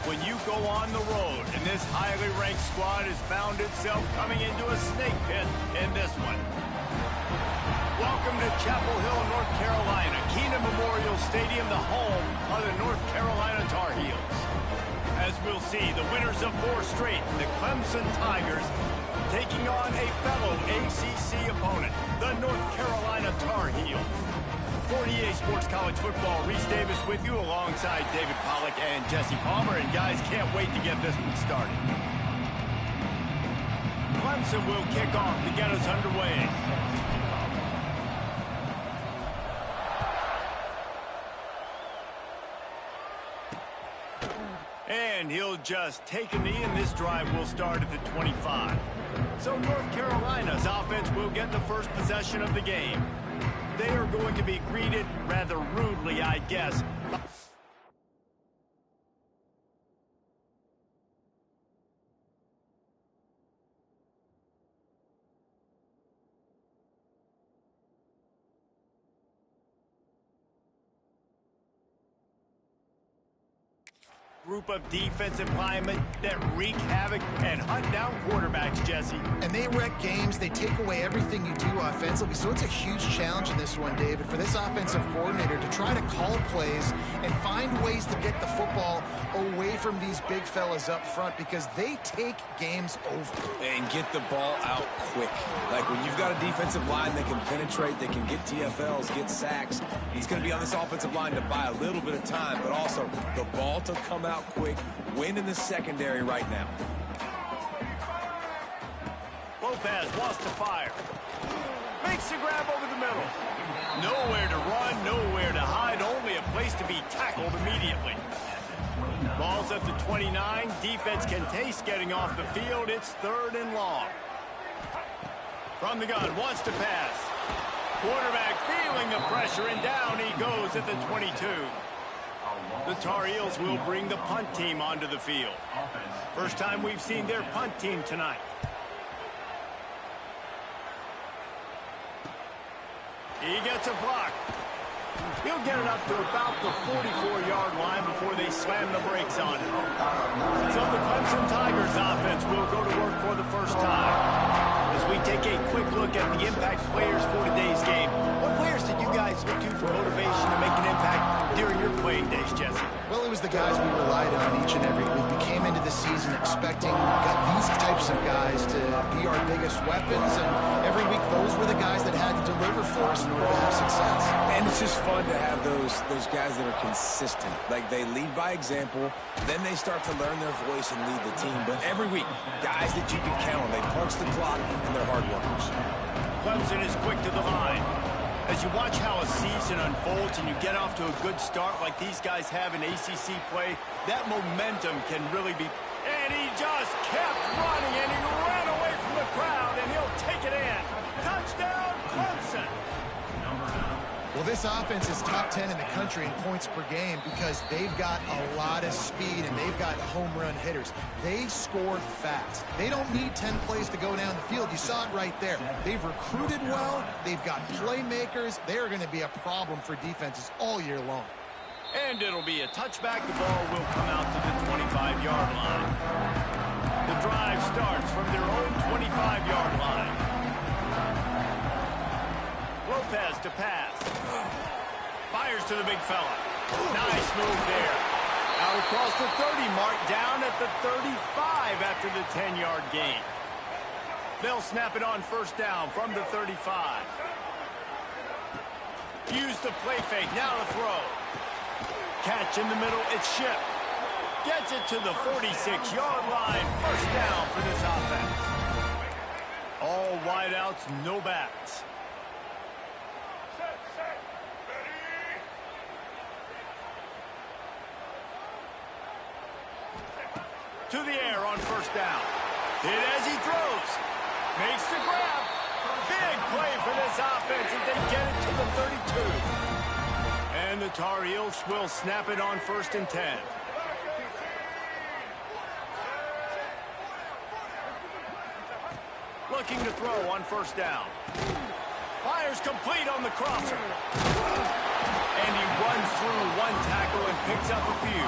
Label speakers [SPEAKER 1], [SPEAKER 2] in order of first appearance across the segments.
[SPEAKER 1] when you go on the road, and this highly ranked squad has found itself coming into a snake pit in this one. Welcome to Chapel Hill, North Carolina, Keenan Memorial Stadium, the home of the North Carolina Tar Heels. As we'll see, the winners of 4 straight, the Clemson Tigers, taking on a fellow ACC opponent, the North Carolina Tar Heels. For EA Sports College Football, Reese Davis with you alongside David Pollack and Jesse Palmer. And guys, can't wait to get this one started. Clemson will kick off to get us underway. And he'll just take a knee, and this drive will start at the 25. So North Carolina's offense will get the first possession of the game. They are going to be greeted rather rudely, I guess. Group of defensive linemen that wreak havoc and hunt down quarterbacks, Jesse.
[SPEAKER 2] And they wreck games. They take away everything you do offensively. So it's a huge challenge in this one, David, for this offensive coordinator to try to call plays and find ways to get the football away from these big fellas up front, because they take games over.
[SPEAKER 3] And get the ball out quick. Like when you've got a defensive line that can penetrate, they can get TFLs, get sacks. It's going to be on this offensive line to buy a little bit of time, but also the ball to come out quick, win in the secondary right now.
[SPEAKER 1] Lopez wants to fire. Makes the grab over the middle. Nowhere to run, nowhere to hide, only a place to be tackled immediately. Ball's at the 29. Defense can taste getting off the field. It's 3rd and long. From the gun, wants to pass. Quarterback feeling the pressure, and down he goes at the 22. The Tar Heels will bring the punt team onto the field. First time we've seen their punt team tonight. He gets a block. He'll get it up to about the 44-yard line before they slam the brakes on it. So the Clemson Tigers offense will go to work for the first time. As we take a quick look at the impact players for today's game, what players did you guys look to for motivation to make an impact during your playing days, Jesse?
[SPEAKER 2] Well, it was the guys we relied on each and every week. We came into the season expecting these types of guys to be our biggest weapons, and every week those were the guys that had to deliver for us in order to have success.
[SPEAKER 3] And it's just fun to have those guys that are consistent. Like, they lead by example, then they start to learn their voice and lead the team. But every week, guys that you can count on, they punch the clock, and they're hard workers.
[SPEAKER 1] Clemson is quick to the line. As you watch how a season unfolds and you get off to a good start like these guys have in ACC play, that momentum can really be... And he just kept running, and he ran away from the crowd, and he'll take it in. Touchdown, Clemson!
[SPEAKER 2] Well, this offense is top 10 in the country in points per game because they've got a lot of speed and they've got home run hitters. They score fast. They don't need 10 plays to go down the field. You saw it right there. They've recruited well. They've got playmakers. They're going to be a problem for defenses all year long.
[SPEAKER 1] And it'll be a touchback. The ball will come out to the 25-yard line. The drive starts from their own 25-yard line. Lopez to pass. Fires to the big fella. Nice move there. Out across the 30 mark, down at the 35 after the 10-yard gain. They'll snap it on first down from the 35. Use the play fake, now to throw. Catch in the middle, it's Ship. Gets it to the 46-yard line. First down for this offense. All wideouts, no backs. To the air on first down. Hit as he throws. Makes the grab. Big play for this offense as they get it to the 32. And the Tar Heels will snap it on 1st and 10. Looking to throw on first down. Fires complete on the crosser. And he runs through one tackle and picks up a few.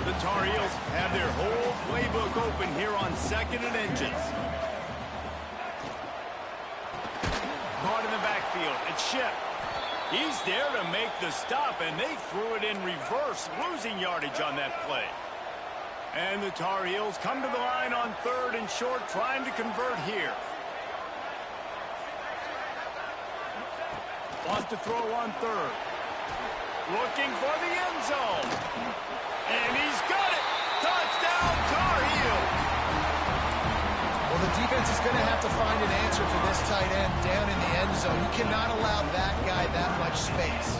[SPEAKER 1] The Tar Heels have their whole playbook open here on 2nd and inches. Caught in the backfield. It's Ship. He's there to make the stop, and they threw it in reverse, losing yardage on that play. And the Tar Heels come to the line on 3rd and short, trying to convert here. Wants to throw on 3rd. Looking for the end zone. And he's got it. Touchdown, Tar Heels.
[SPEAKER 2] Well, the defense is going to have to find an answer for this tight end down in the end zone. You cannot allow that guy that much space.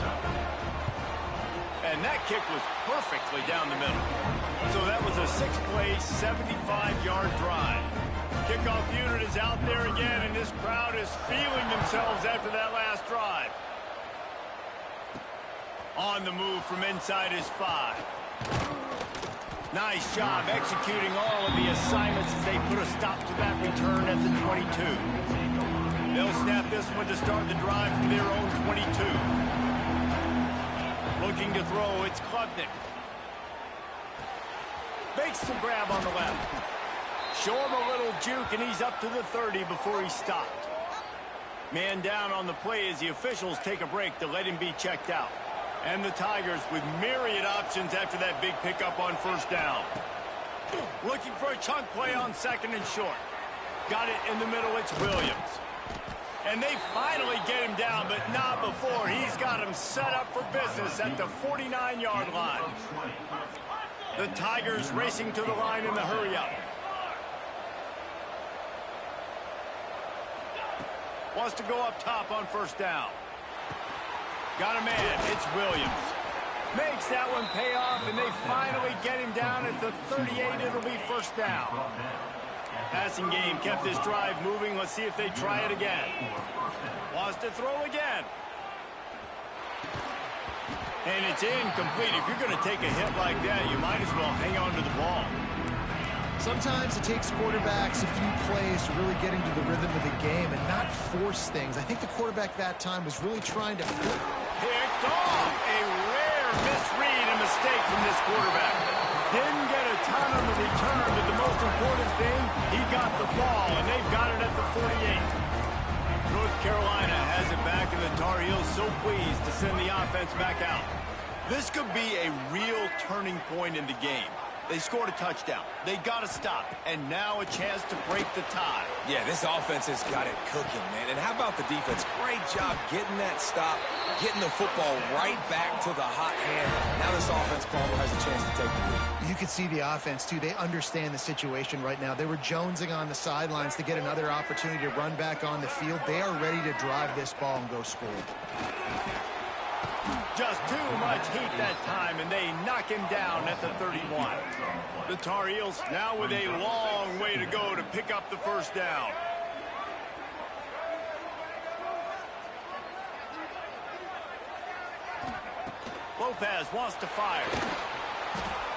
[SPEAKER 1] And that kick was perfectly down the middle. So that was a 6-play, 75-yard drive. Kickoff unit is out there again, and this crowd is feeling themselves after that last drive. On the move from inside his 5. Nice job executing all of the assignments as they put a stop to that return at the 22. They'll snap this one to start the drive from their own 22. Looking to throw, it's Klubnik. Makes the grab on the left. Show him a little juke, and he's up to the 30 before he stopped. Man down on the play as the officials take a break to let him be checked out. And the Tigers with myriad options after that big pickup on 1st down. Looking for a chunk play on 2nd and short. Got it in the middle, it's Williams. And they finally get him down, but not before. He's got him set up for business at the 49-yard line. The Tigers racing to the line in the hurry-up. Wants to go up top on 1st down. Got a man. It's Williams. Makes that one pay off, and they finally get him down at the 38. It'll be 1st down. Passing game kept this drive moving. Let's see if they try it again. Wants to throw again. And it's incomplete. If you're going to take a hit like that, you might as well hang on to the ball.
[SPEAKER 2] Sometimes it takes quarterbacks a few plays to really get into the rhythm of the game and not force things. I think the quarterback that time was really trying to flip.
[SPEAKER 1] Picked off. A rare misread and mistake from this quarterback. Didn't get a ton on the return, but the most important thing, he got the ball, and they've got it at the 48. North Carolina has it back, and the Tar Heels so pleased to send the offense back out. This could be a real turning point in the game. They scored a touchdown. They got to stop. And now a chance to break the tie.
[SPEAKER 3] Yeah, this offense has got it cooking, man. And how about the defense? Great job getting that stop, getting the football right back to the hot hand. Now this offense probably has a chance to take the lead.
[SPEAKER 2] You can see the offense, too. They understand the situation right now. They were jonesing on the sidelines to get another opportunity to run back on the field. They are ready to drive this ball and go score.
[SPEAKER 1] Just too much heat that time, and they knock him down at the 31. The Tar Heels now with a long way to go to pick up the 1st down. Lopez wants to fire.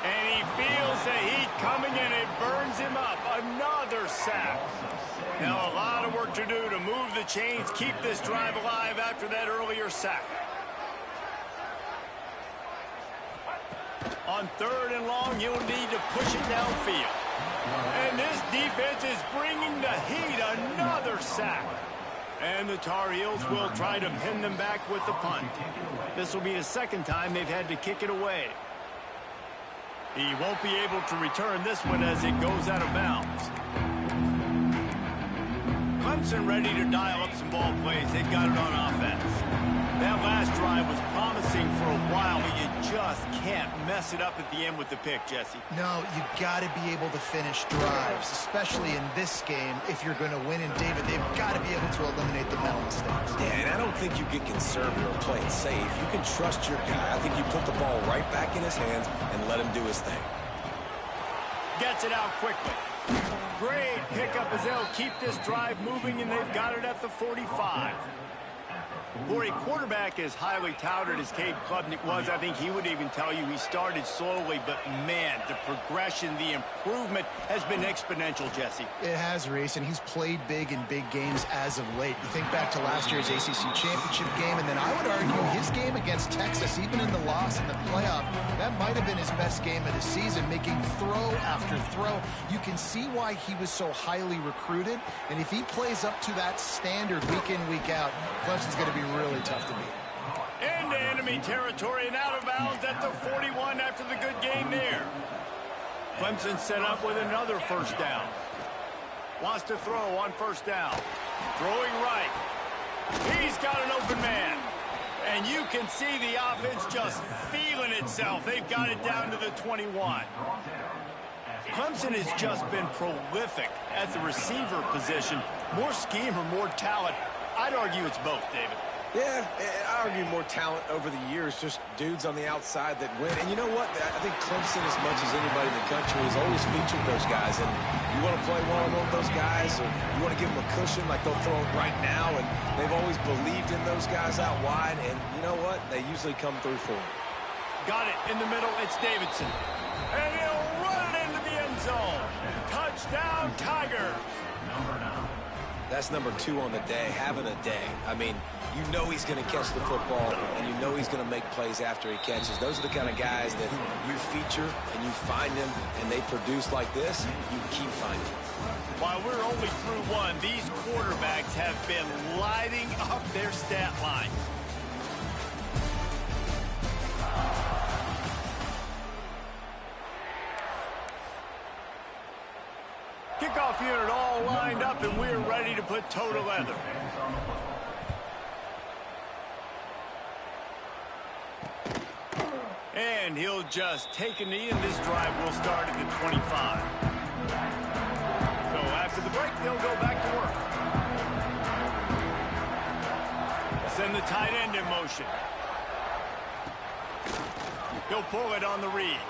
[SPEAKER 1] And he feels the heat coming, and it burns him up. Another sack. Now a lot of work to do to move the chains, keep this drive alive after that earlier sack. On 3rd and long, you'll need to push it downfield. And this defense is bringing the heat. Another sack. And the Tar Heels will try to pin them back with the punt. This will be the 2nd time they've had to kick it away. He won't be able to return this one as it goes out of bounds. Clemson ready to dial up some ball plays. They've got it on offense. That last drive was promising for a while, but you just can't mess it up at the end with the pick, Jesse.
[SPEAKER 2] No, you got to be able to finish drives, especially in this game. If you're going to win, and David, they've got to be able to eliminate the mental mistakes.
[SPEAKER 3] Yeah, and I don't think you get conservative or play it safe. You can trust your guy. I think you put the ball right back in his hands and let him do his thing.
[SPEAKER 1] Gets it out quickly. Great pickup as they'll keep this drive moving, and they've got it at the 45. For a quarterback as highly touted as Cade Klubnik was, I think he would even tell you he started slowly, but man, the progression, the improvement has been exponential, Jesse.
[SPEAKER 2] It has, Reese, and he's played big in big games as of late. You think back to last year's ACC championship game, and then I would argue his game against Texas, even in the loss in the playoff, that might have been his best game of the season, making throw after throw. You can see why he was so highly recruited, and if he plays up to that standard week in, week out, Clemson's going to be really tough to beat.
[SPEAKER 1] Into enemy territory and out of bounds at the 41 after the good game there. Clemson set up with another first down. Wants to throw on first down. Throwing right. He's got an open man. And you can see the offense just feeling itself. They've got it down to the 21. Clemson has just been prolific at the receiver position. More scheme or more talent? I'd argue it's both, David.
[SPEAKER 3] Yeah, I argue more talent over the years, just dudes on the outside that win. And you know what? I think Clemson, as much as anybody in the country, has always featured those guys. And you want to play one-on-one with those guys, or you want to give them a cushion like they'll throw it right now. And they've always believed in those guys out wide. And you know what? They usually come through for them.
[SPEAKER 1] Got it in the middle. It's Davidson. And he'll run it into the end zone. Touchdown, Tigers.
[SPEAKER 3] That's number 2 on the day, having a day. I mean, you know he's going to catch the football, and you know he's going to make plays after he catches. Those are the kind of guys that you feature, and you find them, and they produce like this, you keep finding them.
[SPEAKER 1] While we're only through one, these quarterbacks have been lighting up their stat line. Kickoff unit all lined up, and we're ready to put toe to leather. And he'll just take a knee, and this drive will start at the 25. So after the break, they'll go back to work. Send the tight end in motion. He'll pull it on the read.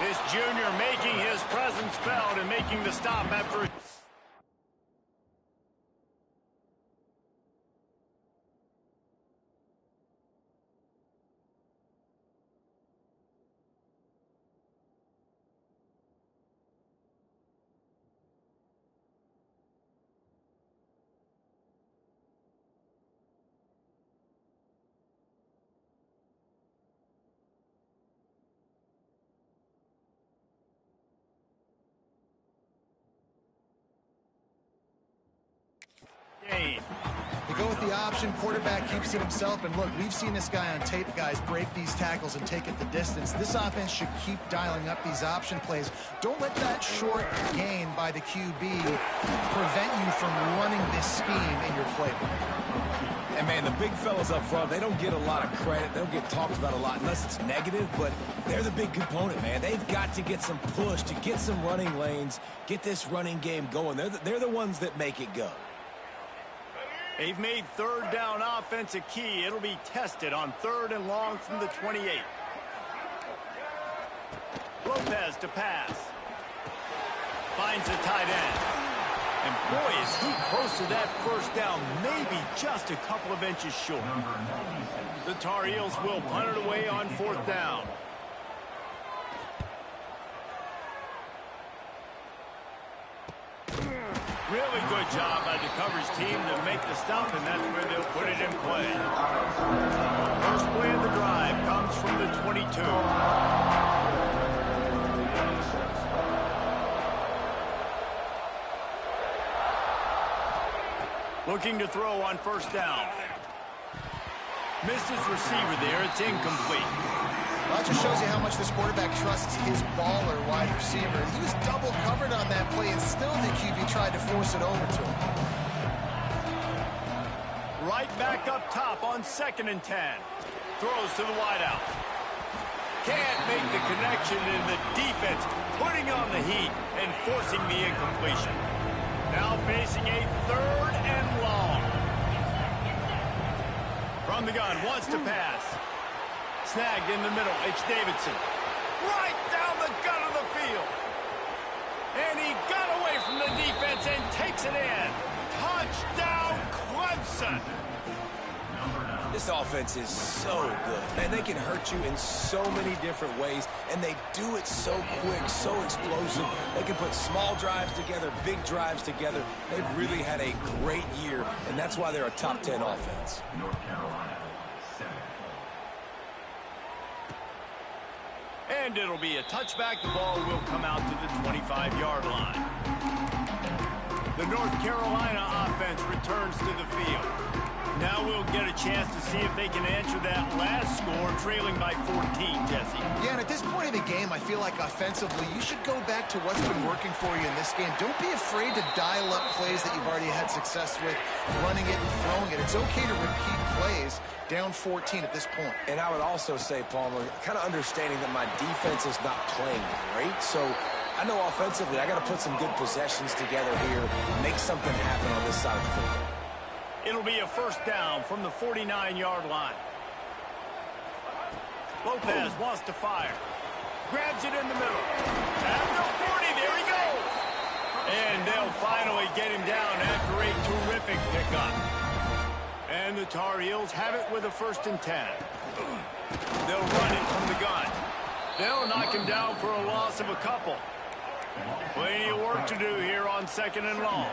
[SPEAKER 1] This junior making his presence felt and making the stop after... game.
[SPEAKER 2] They go with the option. Quarterback keeps it himself. And look, we've seen this guy on tape, guys, break these tackles and take it the distance. This offense should keep dialing up these option plays. Don't let that short gain by the QB prevent you from running this scheme in your playbook.
[SPEAKER 3] And, man, the big fellas up front, they don't get a lot of credit. They don't get talked about a lot unless it's negative, but they're the big component, man. They've got to get some push to get some running lanes, get this running game going. They're the ones that make it go.
[SPEAKER 1] They've made third down offense a key. It'll be tested on 3rd and long from the 28. Lopez to pass. Finds the tight end. And boy, is he close to that first down, maybe just a couple of inches short. The Tar Heels will punt it away on 4th down. Really good job by the coverage team to make the stop, and that's where they'll put it in play. First play of the drive comes from the 22. Looking to throw on 1st down. Missed his receiver there. It's incomplete.
[SPEAKER 2] Well, that just shows you how much this quarterback trusts his baller wide receiver. He was double covered on that play, and still the QB tried to force it over to him.
[SPEAKER 1] Right back up top on 2nd and 10. Throws to the wideout. Can't make the connection, and the defense putting on the heat and forcing the incompletion. Now facing a 3rd and long. From the gun, wants to pass. Snagged in the middle, it's Davidson. Right down the gut of the field. And he got away from the defense and takes it in. Touchdown, Clemson.
[SPEAKER 3] This offense is so good. Man, they can hurt you in so many different ways, and they do it so quick, so explosive. They can put small drives together, big drives together. They've really had a great year, and that's why they're a top 10 offense.
[SPEAKER 1] And it'll be a touchback. The ball will come out to the 25-yard line. The North Carolina offense returns to the field. Now we'll get a chance to see if they can answer that last score, trailing by 14, Jesse.
[SPEAKER 2] Yeah, and at this point in the game, I feel like offensively, you should go back to what's been working for you in this game. Don't be afraid to dial up plays that you've already had success with, running it and throwing it. It's okay to repeat plays down 14 at this point.
[SPEAKER 3] And I would also say, Palmer, kind of understanding that my defense is not playing great, so I know offensively I got to put some good possessions together here, make something happen on this side of the football.
[SPEAKER 1] It'll be a first down from the 49-yard line. Lopez wants to fire. Grabs it in the middle. At the 40, there he goes. And they'll finally get him down after a terrific pickup. And the Tar Heels have it with a 1st and 10. They'll run it from the gun. They'll knock him down for a loss of a couple. Plenty of work to do here on 2nd and long.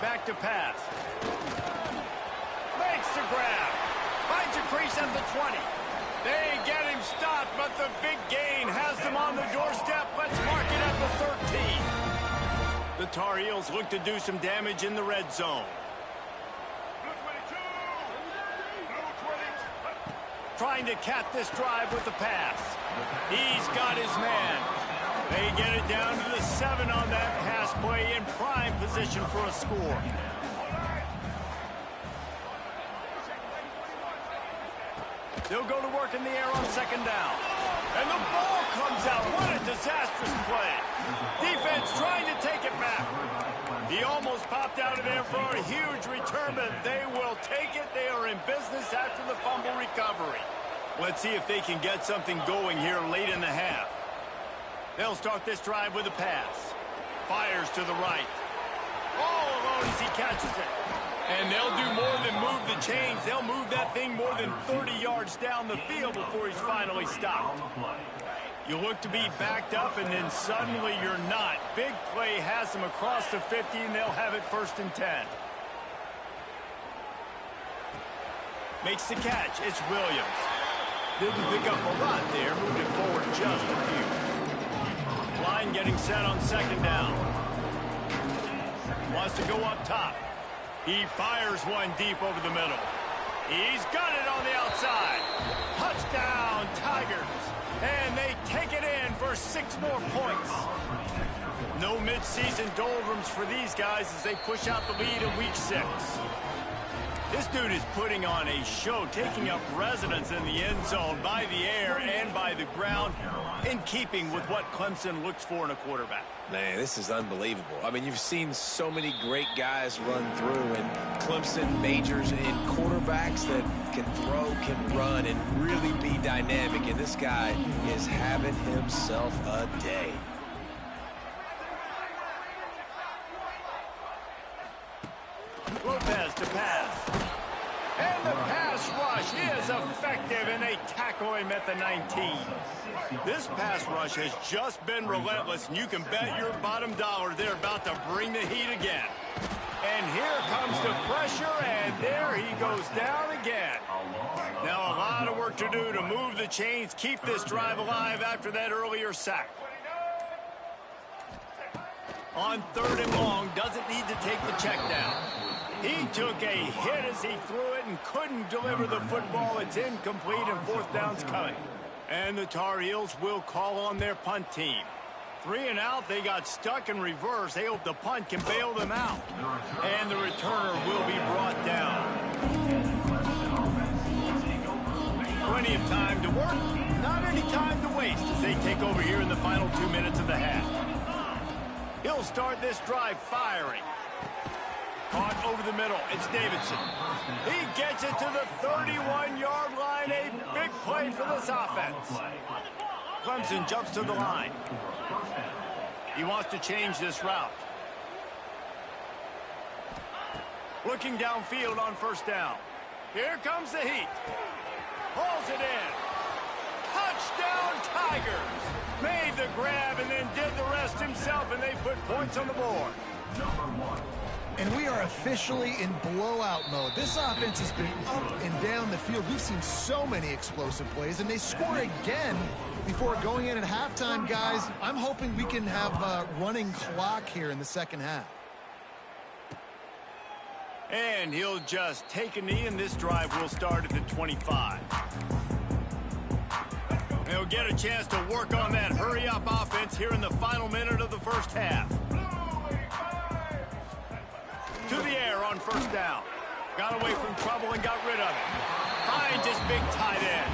[SPEAKER 1] Back to pass. Makes the grab. Finds a crease at the 20. They get him stopped, but the big gain has them on the doorstep. Let's mark it at the 13. The Tar Heels look to do some damage in the red zone. Trying to cap this drive with the pass. He's got his man. They get it down to the 7 on that pass play in prime position for a score. They'll go to work in the air on 2nd down. And the ball comes out. What a disastrous play. Defense trying to take it back. He almost popped out of there for a huge return, but they will take it. They are in business after the fumble recovery. Let's see if they can get something going here late in the half. They'll start this drive with a pass. Fires to the right. All alone as he catches it. And they'll do more than move the chains. They'll move that thing more than 30 yards down the field before he's finally stopped. You look to be backed up, and then suddenly you're not. Big play has them across the 50, and they'll have it 1st and 10. Makes the catch. It's Williams. Didn't pick up a lot there. Moved it forward just a few. Line getting set on 2nd down. Wants to go up top. He fires one deep over the middle. He's got it on the outside. Touchdown, Tigers. And they take it in for 6 more points. No midseason doldrums for these guys as they push out the lead in week 6. This dude is putting on a show, taking up residence in the end zone by the air and by the ground, in keeping with what Clemson looks for in a quarterback.
[SPEAKER 3] Man, this is unbelievable. I mean, you've seen so many great guys run through, and Clemson majors in quarterbacks that can throw, can run, and really be dynamic, and this guy is having himself a day.
[SPEAKER 1] Lopez to pass. And the pass rush is effective, and they tackle him at the 19. This pass rush has just been relentless, and you can bet your bottom dollar they're about to bring the heat again. And here comes the pressure, and there he goes down again. Now a lot of work to do to move the chains, keep this drive alive after that earlier sack. On 3rd and long, doesn't need to take the check down. He took a hit as he threw it and couldn't deliver the football. It's incomplete, and 4th down's coming. And the Tar Heels will call on their punt team. 3 and out, they got stuck in reverse. They hope the punt can bail them out. And the returner will be brought down. Plenty of time to work, not any time to waste as they take over here in the final 2 minutes of the half. He'll start this drive firing. Caught over the middle. It's Davidson. He gets it to the 31-yard line. A big play for this offense. Clemson jumps to the line. He wants to change this route. Looking downfield on first down. Here comes the heat. Hauls it in. Touchdown, Tigers. Made the grab and then did the rest himself, and they put points on the board.
[SPEAKER 2] And we are officially in blowout mode. This offense has been up and down the field. We've seen so many explosive plays, and they score again before going in at halftime, guys. I'm hoping we can have a running clock here in the second half.
[SPEAKER 1] And he'll just take a knee, and this drive will start at the 25. They'll get a chance to work on that hurry-up offense here in the final minute of the first half. To the air on first down. Got away from trouble and got rid of it. Finds his big tight end.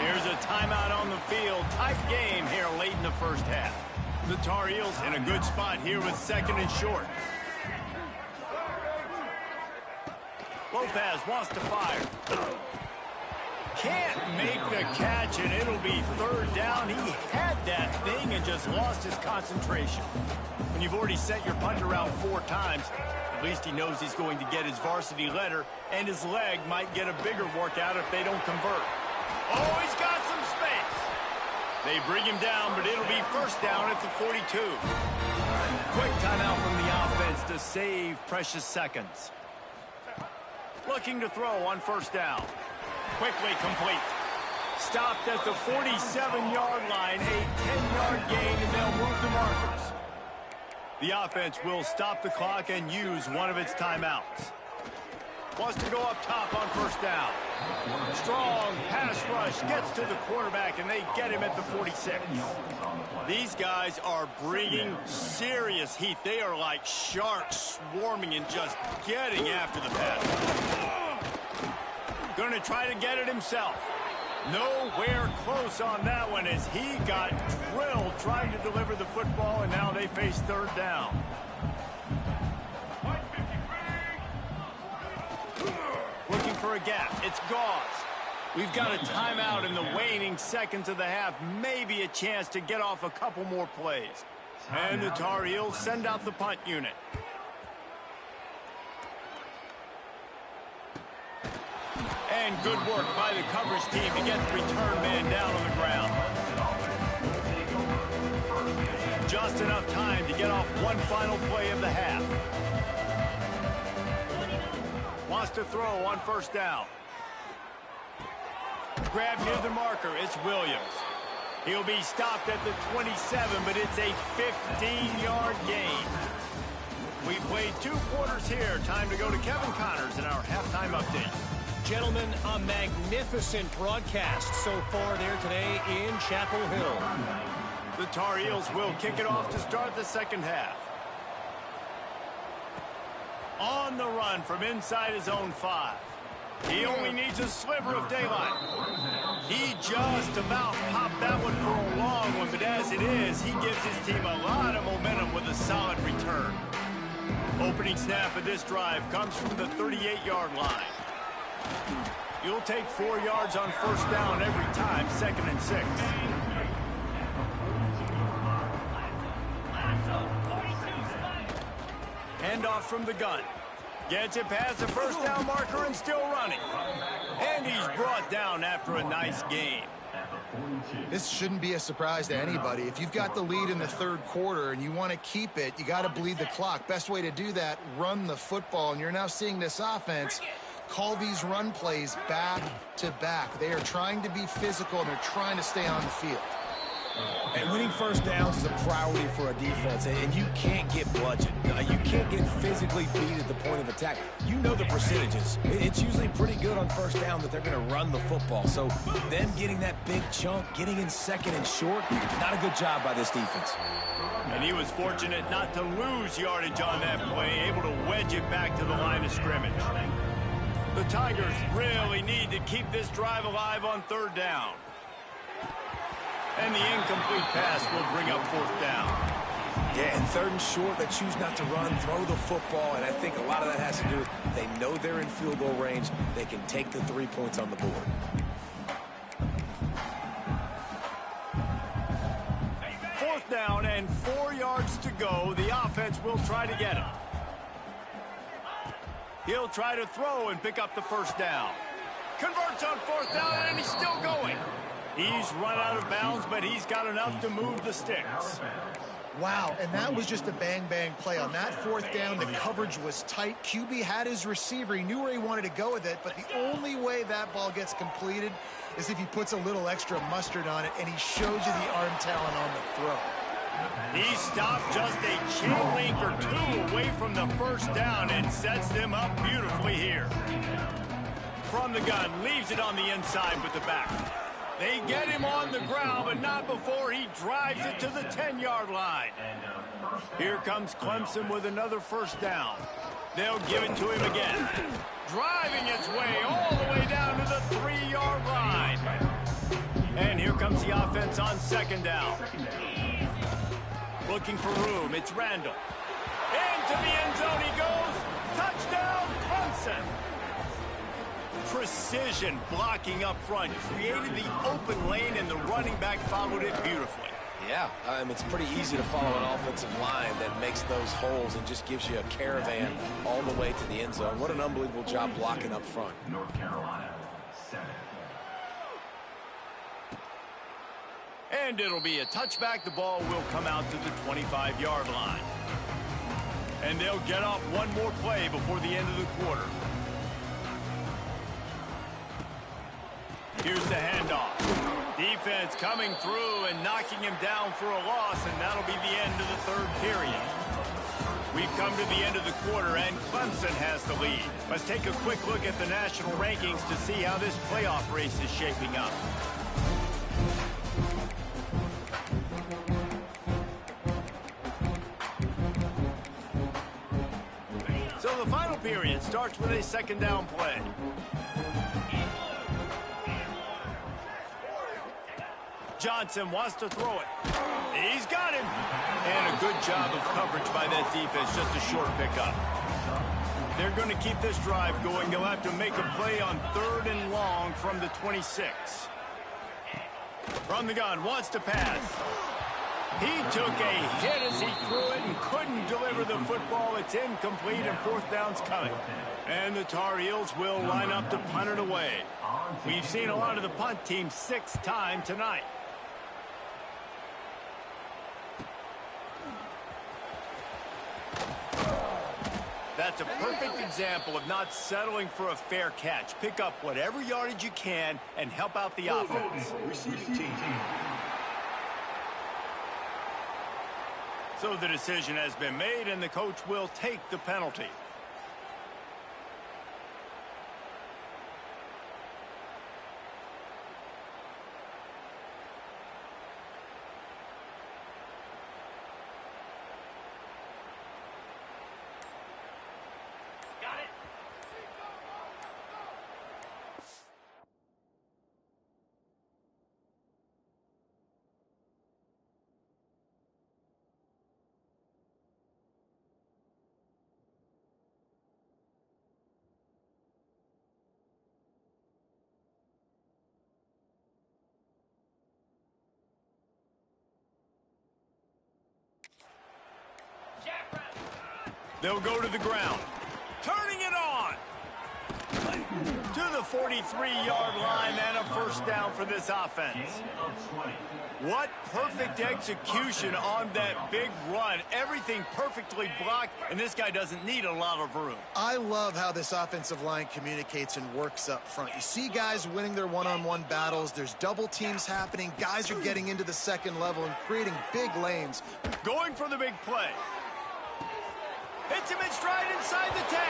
[SPEAKER 1] Here's a timeout on the field. Tight game here late in the first half. The Tar Heels in a good spot here with second and short. Lopez wants to fire. Can't make the catch, and it'll be third down. He had that thing and just lost his concentration. When you've already sent your punter around 4 times, at least he knows he's going to get his varsity letter, and his leg might get a bigger workout if they don't convert. Oh, he's got some space. They bring him down, but it'll be first down at the 42. Quick timeout from the offense to save precious seconds. Looking to throw on first down. Quickly complete. Stopped at the 47-yard line, a 10-yard gain, and they'll move the markers. The offense will stop the clock and use one of its timeouts. Wants to go up top on first down. Strong pass rush gets to the quarterback, and they get him at the 46. These guys are bringing serious heat. They are like sharks swarming and just getting after the pass. Going to try to get it himself. Nowhere close on that one as he got drilled trying to deliver the football, and now they face third down. Looking for a gap. It's Gauze. We've got a timeout in the waning seconds of the half. Maybe a chance to get off a couple more plays. And the Tar Heels send out the punt unit. And good work by the coverage team to get the return man down on the ground. Just enough time to get off one final play of the half. Wants to throw on first down. Grab near the marker. It's Williams. He'll be stopped at the 27, but it's a 15-yard gain. We played 2 quarters here. Time to go to Kevin Connors in our halftime update.
[SPEAKER 4] Gentlemen, a magnificent broadcast so far there today in Chapel Hill.
[SPEAKER 1] The Tar Heels will kick it off to start the second half. On the run from inside his own 5. He only needs a sliver of daylight. He just about popped that one for a long one, but as it is, he gives his team a lot of momentum with a solid return. Opening snap of this drive comes from the 38-yard line. You'll take 4 yards on first down every time, 2nd and 6. Handoff from the gun. Gets it past the first down marker and still running. And he's brought down after a nice gain.
[SPEAKER 2] This shouldn't be a surprise to anybody. If you've got the lead in the third quarter and you want to keep it, you got to bleed the clock. Best way to do that, run the football. And you're now seeing this offense call these run plays back to back. They are trying to be physical, and they're trying to stay on the field.
[SPEAKER 3] And winning first downs is a priority for a defense, and you can't get bludgeoned. You can't get physically beat at the point of attack. You know the percentages. It's usually pretty good on first down that they're going to run the football. So them getting that big chunk, getting in 2nd and short, not a good job by this defense.
[SPEAKER 1] And he was fortunate not to lose yardage on that play, able to wedge it back to the line of scrimmage. The Tigers really need to keep this drive alive on third down. And the incomplete pass will bring up 4th down.
[SPEAKER 3] Yeah, and 3rd and short, they choose not to run, throw the football, and I think a lot of that has to do with they know they're in field goal range. They can take the 3 points on the board.
[SPEAKER 1] Fourth down and 4 yards to go. The offense will try to get it. He'll try to throw and pick up the first down. Converts on fourth down, and he's still going. He's run out of bounds, but he's got enough to move the sticks.
[SPEAKER 2] Wow, and that was just a bang-bang play. On that fourth down, the coverage was tight. QB had his receiver. He knew where he wanted to go with it, but the only way that ball gets completed is if he puts a little extra mustard on it, and he shows you the arm talent on the throw.
[SPEAKER 1] He stopped just a chain link or two away from the first down and sets them up beautifully here. From the gun, leaves it on the inside with the back. They get him on the ground, but not before he drives it to the 10-yard line. Here comes Clemson with another first down. They'll give it to him again. Driving its way all the way down to the 3-yard line. And here comes the offense on second down. Looking for room, it's Randall. Into the end zone he goes. Touchdown, Clemson. Precision blocking up front, created the open lane, and the running back followed it beautifully.
[SPEAKER 3] Yeah, it's pretty easy to follow an offensive line that makes those holes and just gives you a caravan all the way to the end zone. What an unbelievable job blocking up front.
[SPEAKER 5] North Carolina, 7.
[SPEAKER 1] And it'll be a touchback. The ball will come out to the 25-yard line. And they'll get off one more play before the end of the quarter. Here's the handoff. Defense coming through and knocking him down for a loss, and that'll be the end of the third period. We've come to the end of the quarter, and Clemson has the lead. Let's take a quick look at the national rankings to see how this playoff race is shaping up. So the final period starts with a second down play. Johnson wants to throw it. He's got him. And a good job of coverage by that defense, just a short pickup. They're going to keep this drive going. They'll have to make a play on 3rd and long from the 26. From the gun, wants to pass. He took a hit as he threw it and couldn't deliver the football. It's incomplete, and fourth down's coming. And the Tar Heels will line up to punt it away. We've seen a lot of the punt team 6 times tonight. That's a perfect example of not settling for a fair catch. Pick up whatever yardage you can and help out the offense. So the decision has been made, and the coach will take the penalty. They'll go to the ground. Turning it on. To the 43-yard line, and a first down for this offense. What perfect execution on that big run. Everything perfectly blocked, and this guy doesn't need a lot of room.
[SPEAKER 2] I love how this offensive line communicates and works up front. You see guys winning their one-on-one battles. There's double teams happening. Guys are getting into the second level and creating big lanes.
[SPEAKER 1] Going for the big play. Hits him in stride inside the 10.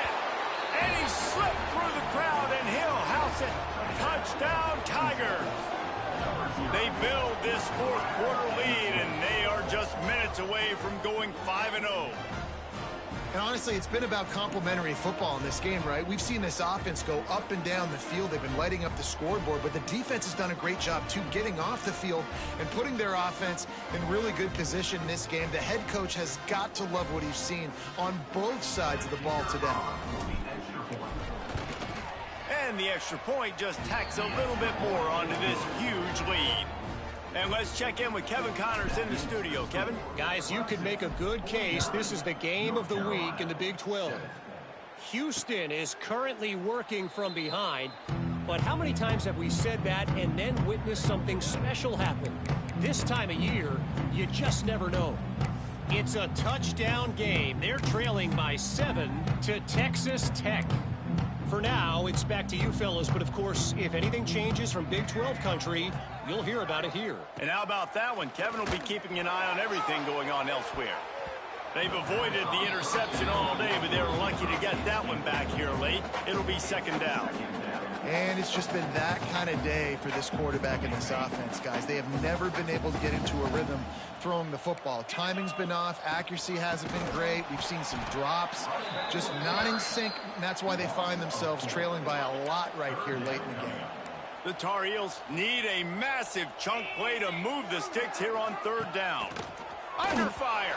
[SPEAKER 1] And he slipped through the crowd, and he'll house it. Touchdown, Tigers. They build this fourth quarter lead, and they are just minutes away from going 5-0.
[SPEAKER 2] And honestly, it's been about complementary football in this game, right? We've seen this offense go up and down the field. They've been lighting up the scoreboard, but the defense has done a great job, too, getting off the field and putting their offense in really good position in this game. The head coach has got to love what he's seen on both sides of the ball today.
[SPEAKER 1] And the extra point just tacks a little bit more onto this huge lead. And let's check in with Kevin Connors in the studio. Kevin?
[SPEAKER 4] Guys, you could make a good case. This is the game of the week in the Big 12. Houston is currently working from behind. But how many times have we said that and then witnessed something special happen? This time of year, you just never know. It's a touchdown game. They're trailing by 7 to Texas Tech. For now, it's back to you fellas, but of course, if anything changes from Big 12 country, you'll hear about it here.
[SPEAKER 1] And how about that one? Kevin will be keeping an eye on everything going on elsewhere. They've avoided the interception all day, but they were lucky to get that one back here late. It'll be second down.
[SPEAKER 2] And it's just been that kind of day for this quarterback and this offense, guys. They have never been able to get into a rhythm throwing the football. Timing's been off. Accuracy hasn't been great. We've seen some drops, just not in sync, and that's why they find themselves trailing by a lot right here late in the game.
[SPEAKER 1] The Tar Heels need a massive chunk play to move the sticks here on third down. Under fire.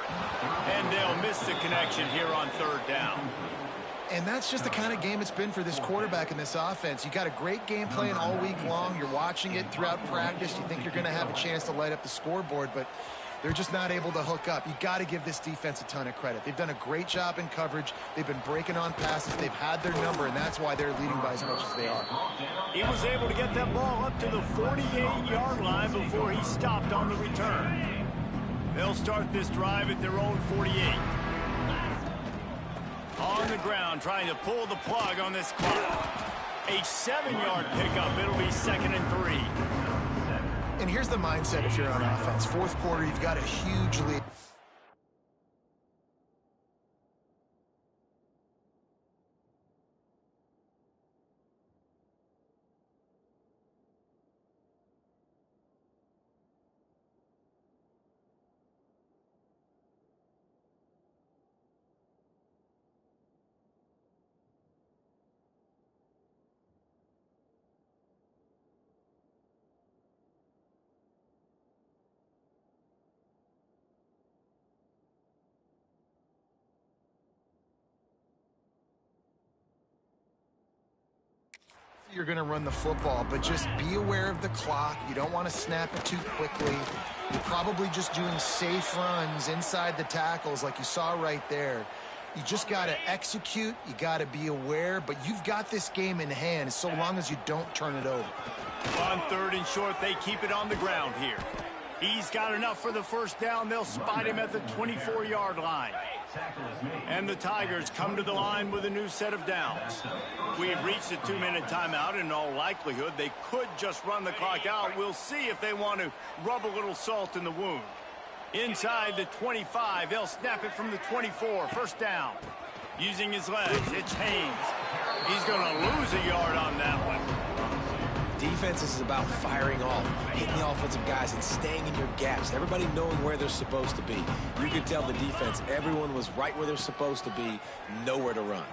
[SPEAKER 1] And they'll miss the connection here on third down.
[SPEAKER 2] And that's just the kind of game it's been for this quarterback and this offense. You got a great game plan all week long. You're watching it throughout practice. You think you're going to have a chance to light up the scoreboard, but they're just not able to hook up. You got to give this defense a ton of credit. They've done a great job in coverage. They've been breaking on passes. They've had their number, and that's why they're leading by as much as they are.
[SPEAKER 1] He was able to get that ball up to the 48-yard line before he stopped on the return. They'll start this drive at their own 48. On the ground, trying to pull the plug on this clock. A 7-yard pickup. It'll be 2nd and 3.
[SPEAKER 2] And here's the mindset if you're on offense. Fourth quarter, you've got a huge lead. You're going to run the football, but just be aware of the clock. You don't want to snap it too quickly. You're probably just doing safe runs inside the tackles like you saw right there. You just got to execute. You got to be aware, but you've got this game in hand so long as you don't turn it over.
[SPEAKER 1] On third and short, they keep it on the ground here. He's got enough for the first down. They'll spot him at the 24-yard line. And the Tigers come to the line with a new set of downs. We've reached a 2-minute timeout. In all likelihood, they could just run the clock out. We'll see if they want to rub a little salt in the wound. Inside the 25, they'll snap it from the 24. First down. Using his legs, it's Haynes. He's going to lose a yard on that one.
[SPEAKER 3] Defense is about firing off, hitting the offensive guys, and staying in your gaps. Everybody knowing where they're supposed to be. You could tell the defense, everyone was right where they're supposed to be, nowhere to run.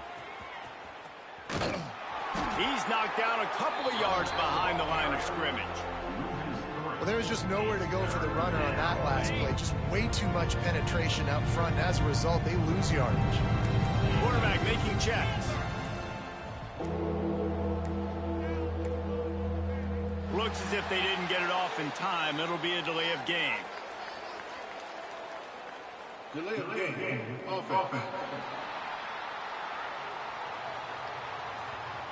[SPEAKER 1] He's knocked down a couple of yards behind the line of scrimmage.
[SPEAKER 2] Well, there was just nowhere to go for the runner on that last play. Just way too much penetration up front, and as a result, they lose yardage.
[SPEAKER 1] Quarterback making checks. Looks as if they didn't get it off in time. It'll be a delay of game.
[SPEAKER 6] Delay of game. Offense.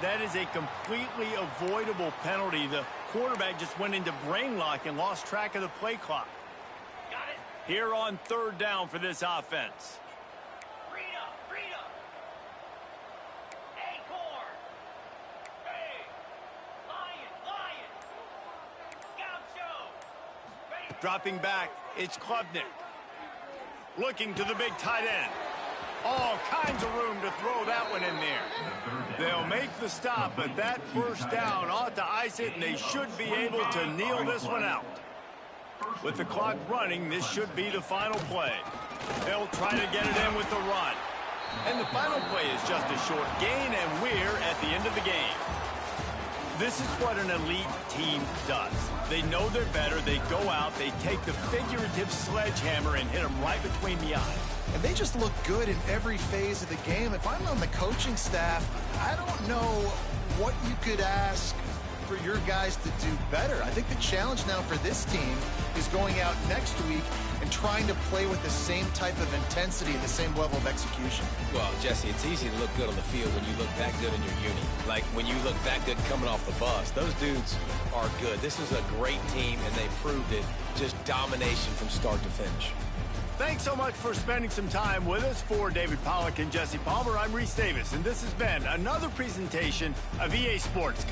[SPEAKER 1] That is a completely avoidable penalty. The quarterback just went into brain lock and lost track of the play clock.
[SPEAKER 4] Got it.
[SPEAKER 1] Here on third down for this offense. Dropping back, it's Klubnik. Looking to the big tight end. All kinds of room to throw that one in there. They'll make the stop, but that first down ought to ice it, and they should be able to kneel this one out. With the clock running, this should be the final play. They'll try to get it in with the run. And the final play is just a short gain, and we're at the end of the game. This is what an elite team does. They know they're better. They go out. They take the figurative sledgehammer and hit them right between the eyes.
[SPEAKER 2] And they just look good in every phase of the game. If I'm on the coaching staff, I don't know what you could ask for your guys to do better. I think the challenge now for this team is going out next week and trying to play with the same type of intensity and the same level of execution.
[SPEAKER 3] Well, Jesse, it's easy to look good on the field when you look that good in your uni. Like when you look that good coming off the bus. Those dudes are good. This is a great team, and they proved it. Just domination from start to finish.
[SPEAKER 1] Thanks so much for spending some time with us. For David Pollack and Jesse Palmer, I'm Reese Davis, and this has been another presentation of EA Sports.